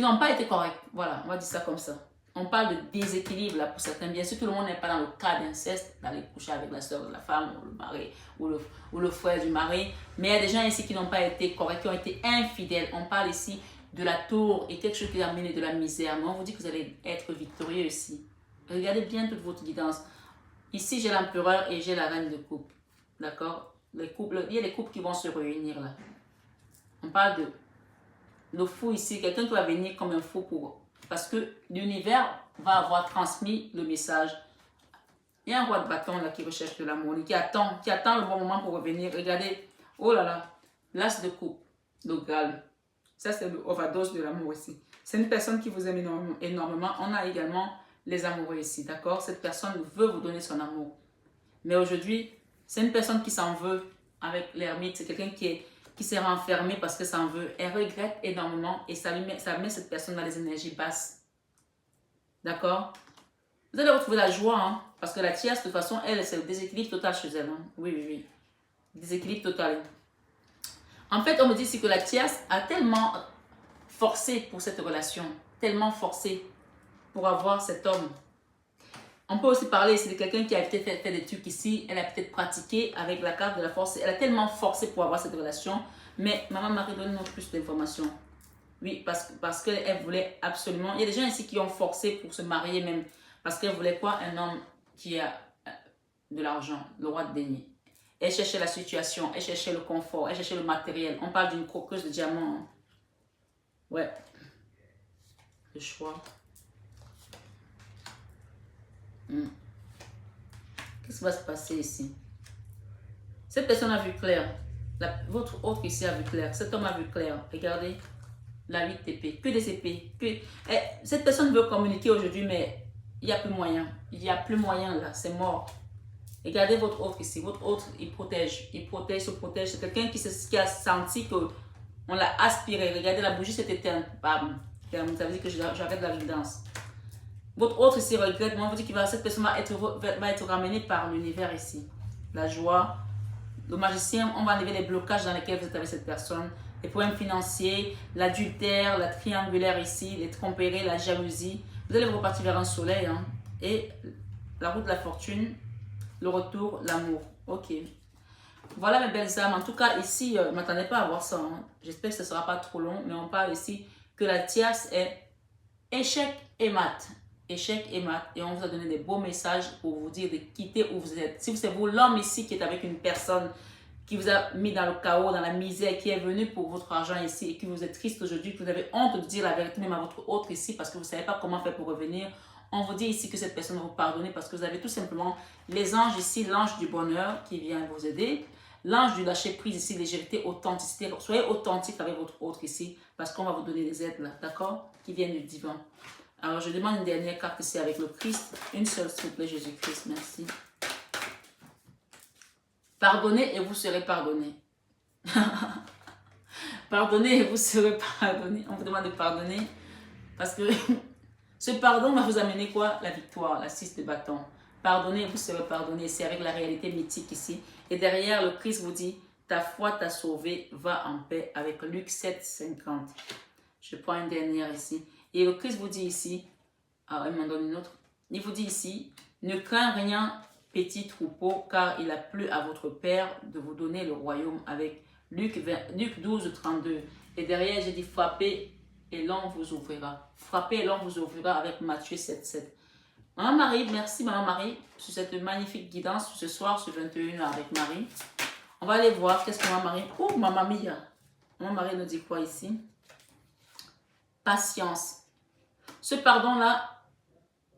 n'ont pas été corrects. Voilà, on va dire ça comme ça. On parle de déséquilibre là pour certains. Bien sûr, tout le monde n'est pas dans le cas d'inceste, d'aller coucher avec la soeur de la femme, ou le mari, ou le frère du mari. Mais il y a des gens ici qui n'ont pas été corrects, qui ont été infidèles. On parle ici de la tour et quelque chose qui a amené de la misère. Mais on vous dit que vous allez être victorieux ici. Regardez bien toute votre guidance. Ici, j'ai l'empereur et j'ai la reine de coupe. D'accord? Il y a les couples qui vont se réunir là. On parle de le fou ici, quelqu'un qui va venir comme un fou parce que l'univers va avoir transmis le message. Il y a un roi de bâton là qui recherche de l'amour, qui attend le bon moment pour revenir. Regardez, oh là là, l'as de coupe, le Graal. Ça, c'est l'overdose de l'amour ici. C'est une personne qui vous aime énormément. On a également les amoureux ici, d'accord? Cette personne veut vous donner son amour. Mais aujourd'hui, c'est une personne qui s'en veut avec l'ermite. C'est quelqu'un qui s'est renfermé parce que ça en veut. Elle regrette énormément et ça met cette personne dans les énergies basses. D'accord? Vous allez retrouver la joie, hein? Parce que la tierce, de toute façon, elle, c'est le déséquilibre total chez elle. Hein? Oui, oui, oui. Déséquilibre total. En fait, on me dit ici que la tierce a tellement forcé pour cette relation, tellement forcé pour avoir cet homme. On peut aussi parler ici de quelqu'un qui a peut-être fait des trucs ici, elle a peut-être pratiqué avec la carte de la force, elle a tellement forcé pour avoir cette relation, mais Maman Marie donne-nous plus d'informations. Oui, parce qu'elle voulait absolument, il y a des gens ici qui ont forcé pour se marier même, parce qu'elle voulait quoi? Un homme qui a de l'argent, le roi de denier. Elle cherchait la situation, elle cherchait le confort, elle cherchait le matériel. On parle d'une croqueuse de diamants. Hein. Ouais. Le choix. Qu'est-ce qui va se passer ici? Cette personne a vu clair. Votre autre ici a vu clair. Cet homme a vu clair. Regardez. La 8 épées. Que des épées. Cette personne veut communiquer aujourd'hui, mais il n'y a plus moyen. Il n'y a plus moyen là. C'est mort. Regardez votre autre ici. Votre autre, il protège. Il protège, se protège. C'est quelqu'un qui a senti qu'on l'a aspiré. Regardez, la bougie s'est éteinte. Bam. Ça veut dire que j'arrête la vidance. Votre autre ici regrette. Moi, on vous dit que cette personne va être ramenée par l'univers ici. La joie. Le magicien, on va enlever les blocages dans lesquels vous êtes avec cette personne. Les problèmes financiers, l'adultère, la triangulaire ici, les tromperies, la jalousie. Vous allez repartir vers un soleil. Hein, et la route de la fortune, le retour, l'amour. Ok. Voilà mes belles âmes. En tout cas, ici, ne m'attendez pas à voir ça. Hein. J'espère que ce ne sera pas trop long. Mais on parle ici que la tierce est échec et mat. Échec et mat. Et on vous a donné des beaux messages pour vous dire de quitter où vous êtes. Si c'est vous, l'homme ici qui est avec une personne qui vous a mis dans le chaos, dans la misère, qui est venu pour votre argent ici et que vous êtes triste aujourd'hui, que vous avez honte de dire la vérité même à votre autre ici parce que vous ne savez pas comment faire pour revenir, on vous dit ici que cette personne va vous pardonner parce que vous avez tout simplement les anges ici, l'ange du bonheur qui vient vous aider, l'ange du lâcher prise ici, légèreté, authenticité. Soyez authentique avec votre autre ici parce qu'on va vous donner des aides là, d'accord, qui viennent du divin. Alors je demande une dernière carte ici avec le Christ, une seule s'il vous plaît, Jésus-Christ, merci. Pardonnez et vous serez pardonné. Pardonnez et vous serez pardonné. On vous demande de pardonner parce que ce pardon va vous amener quoi? La victoire, la 6 de bâton. Pardonnez et vous serez pardonné. C'est avec la réalité mythique ici. Et derrière, le Christ vous dit, ta foi t'a sauvé, va en paix avec Luc 7, 50. Je prends une dernière ici. Et le Christ vous dit ici, il m'en donne une autre. Il vous dit ici, ne crains rien, petit troupeau, car il a plu à votre Père de vous donner le royaume avec Luc 12, 32. Et derrière, j'ai dit frappez et l'on vous ouvrira. Frappez et l'on vous ouvrira avec Matthieu 7, 7. Maman Marie, merci Maman Marie sur cette magnifique guidance ce soir sur 21h avec Marie. On va aller voir qu'est-ce que Maman Marie... Oh, Maman Mia. Maman Marie nous dit quoi ici? Patience. Ce pardon-là,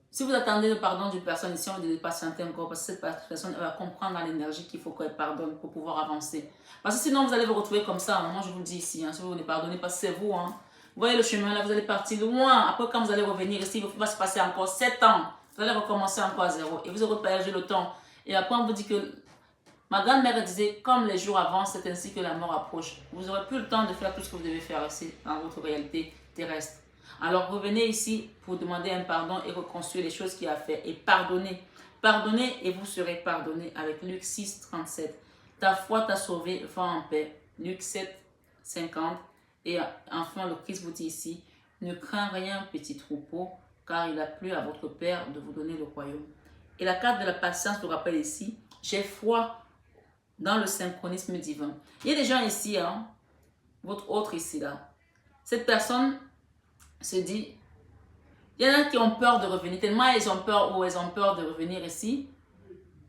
si vous attendez le pardon d'une personne ici, on vous dit de patienter encore parce que cette personne va comprendre dans l'énergie qu'il faut qu'elle pardonne pour pouvoir avancer. Parce que sinon, vous allez vous retrouver comme ça. Moi, je vous le dis ici, hein, si vous ne pardonnez pas, c'est vous. Hein. Vous voyez le chemin là, vous allez partir loin. Après, quand vous allez revenir ici, il va se passer encore 7 ans. Vous allez recommencer encore à zéro et vous aurez perdu le temps. Et après, on vous dit que ma grand-mère disait, comme les jours avancent, c'est ainsi que la mort approche. Vous n'aurez plus le temps de faire tout ce que vous devez faire ici dans votre réalité terrestre. Alors revenez ici pour demander un pardon et reconstruire les choses qu'il a fait. Et pardonnez. Pardonnez et vous serez pardonné avec Luc 6, 37. Ta foi t'a sauvé, va en paix. Luc 7, 50. Et enfin le Christ vous dit ici, ne crains rien petit troupeau, car il a plu à votre Père de vous donner le royaume. Et la carte de la patience vous rappelle ici, j'ai foi dans le synchronisme divin. Il y a des gens ici, hein, votre autre ici, là. Cette personne se dit, il y en a qui ont peur de revenir, tellement elles ont peur ou elles ont peur de revenir ici.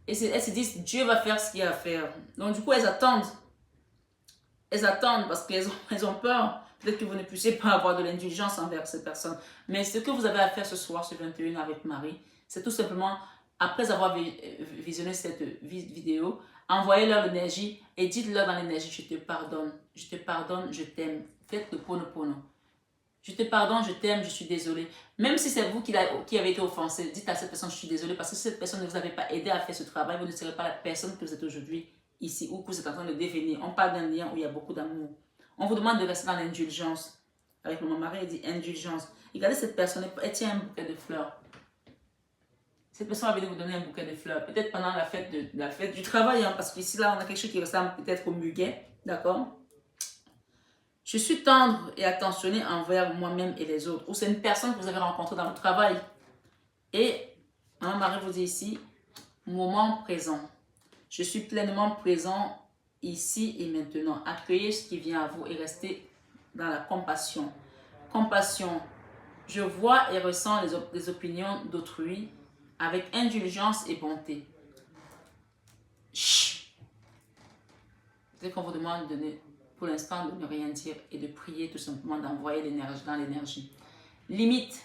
Et elles se disent, Dieu va faire ce qu'il y a à faire. Donc du coup, elles attendent. Elles attendent parce qu'elles ont peur. Peut-être que vous ne puissiez pas avoir de l'indulgence envers ces personnes. Mais ce que vous avez à faire ce soir, ce 21 avec Marie, c'est tout simplement, après avoir visionné cette vidéo, envoyez-leur l'énergie et dites-leur dans l'énergie, je te pardonne, je t'aime. Faites le pono. Je te pardonne, je t'aime, je suis désolée. Même si c'est vous qui avez été offensé, dites à cette personne, je suis désolée, parce que si cette personne ne vous avait pas aidé à faire ce travail, vous ne serez pas la personne que vous êtes aujourd'hui ici, ou que vous êtes en train de devenir. On parle d'un lien où il y a beaucoup d'amour. On vous demande de rester dans l'indulgence. Avec mon mari, il dit indulgence. Regardez cette personne, elle tient un bouquet de fleurs. Cette personne va venir vous donner un bouquet de fleurs. Peut-être pendant la fête du travail, hein, parce qu'ici, là, on a quelque chose qui ressemble peut-être au muguet. D'accord? Je suis tendre et attentionné envers moi-même et les autres. Ou c'est une personne que vous avez rencontrée dans le travail. Et Maman Marie vous dit ici, moment présent. Je suis pleinement présent ici et maintenant. Accueillez ce qui vient à vous et restez dans la compassion. Compassion. Je vois et ressens les opinions d'autrui avec indulgence et bonté. Chut. C'est qu'on vous demande de pour l'instant de ne rien dire et de prier tout simplement, d'envoyer l'énergie dans l'énergie. Limite.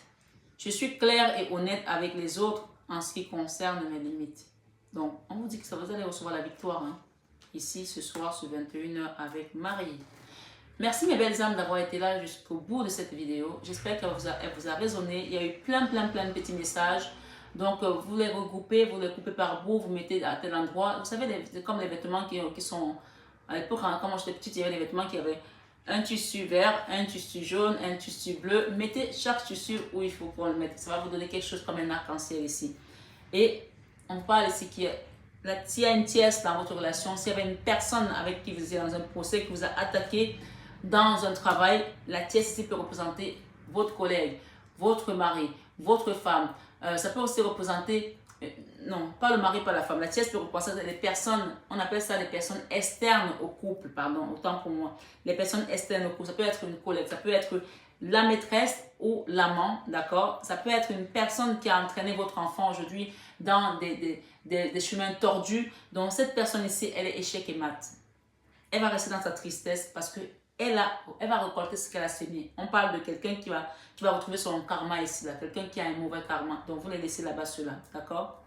Je suis claire et honnête avec les autres en ce qui concerne mes limites. Donc, on vous dit que ça vous allez recevoir la victoire. Hein, ici, ce soir, sur 21h avec Marie. Merci mes belles âmes d'avoir été là jusqu'au bout de cette vidéo. J'espère qu'elle vous a résonné. Il y a eu plein de petits messages. Donc, vous les regroupez, vous les coupez par bout, vous mettez à tel endroit. Vous savez, comme les vêtements qui sont... À l'époque, quand moi j'étais petite, il y avait des vêtements qui avaient un tissu vert, un tissu jaune, un tissu bleu. Mettez chaque tissu où il faut pour le mettre. Ça va vous donner quelque chose comme un arc-en-ciel ici. Et on parle ici s'il y a une tierce dans votre relation, s'il y avait une personne avec qui vous étiez dans un procès, qui vous a attaqué dans un travail, la tierce ici peut représenter votre collègue, votre mari, votre femme. Ça peut aussi représenter, non, pas le mari, pas la femme. La tierce peut représenter les personnes, on appelle ça les personnes externes au couple, pardon, autant pour moi. Les personnes externes au couple, ça peut être une collègue, ça peut être la maîtresse ou l'amant, d'accord? Ça peut être une personne qui a entraîné votre enfant aujourd'hui dans des chemins tordus. Donc, cette personne ici, elle est échec et mat. Elle va rester dans sa tristesse parce que elle va récolter ce qu'elle a semé. On parle de quelqu'un qui va retrouver son karma ici, là, quelqu'un qui a un mauvais karma. Donc, vous les laissez là-bas, ceux-là, d'accord?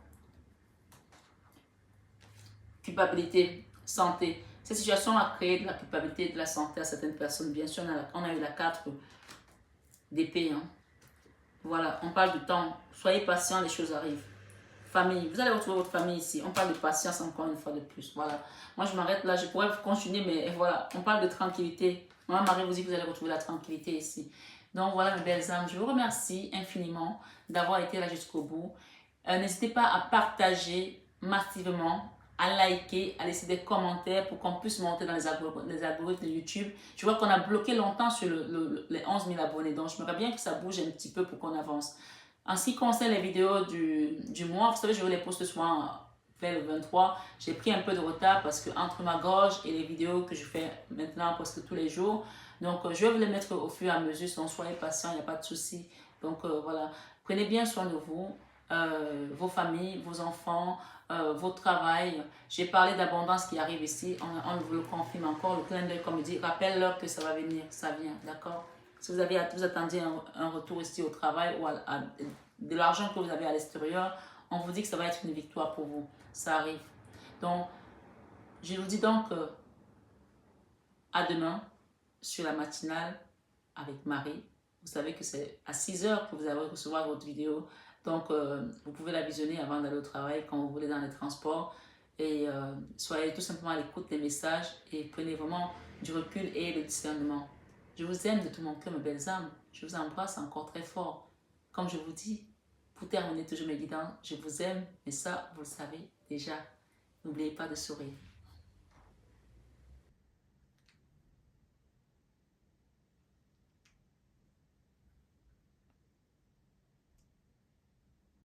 Culpabilité, santé. Cette situation a créé de la culpabilité et de la santé à certaines personnes. Bien sûr, on a eu la 4 d'épée. Hein. Voilà, on parle du temps. Soyez patient, les choses arrivent. Famille, vous allez retrouver votre famille ici. On parle de patience encore une fois de plus. Voilà. Moi, je m'arrête là. Je pourrais continuer, mais voilà. On parle de tranquillité. Moi, Marie vous dit que vous allez retrouver la tranquillité ici. Donc, voilà, mes belles âmes. Je vous remercie infiniment d'avoir été là jusqu'au bout. N'hésitez pas à partager massivement, à liker, à laisser des commentaires pour qu'on puisse monter dans les algorithmes de YouTube. Je vois qu'on a bloqué longtemps sur les 11 000 abonnés. Donc, j'aimerais bien que ça bouge un petit peu pour qu'on avance. En ce qui concerne les vidéos du mois, vous savez, je les poste souvent vers le 23. J'ai pris un peu de retard parce que entre ma gorge et les vidéos que je fais maintenant presque tous les jours, donc je vais vous les mettre au fur et à mesure, donc soyez patients, il n'y a pas de souci. Donc voilà, prenez bien soin de vous, vos familles, vos enfants, votre travail. J'ai parlé d'abondance qui arrive ici, on vous le confirme encore, le clin d'œil comme il dit, rappelle-leur que ça va venir, ça vient, d'accord? Si vous attendiez un retour ici au travail ou de l'argent que vous avez à l'extérieur, on vous dit que ça va être une victoire pour vous. Ça arrive. Donc, je vous dis donc à demain sur la matinale avec Marie. Vous savez que c'est à 6 heures que vous allez recevoir votre vidéo. Donc, vous pouvez la visionner avant d'aller au travail, quand vous voulez dans les transports. Et soyez tout simplement à l'écoute des messages et prenez vraiment du recul et le discernement. Je vous aime de tout mon cœur, mes belles âmes. Je vous embrasse encore très fort. Comme je vous dis, pour terminer toujours mes guidants, je vous aime, mais ça, vous le savez déjà. N'oubliez pas de sourire.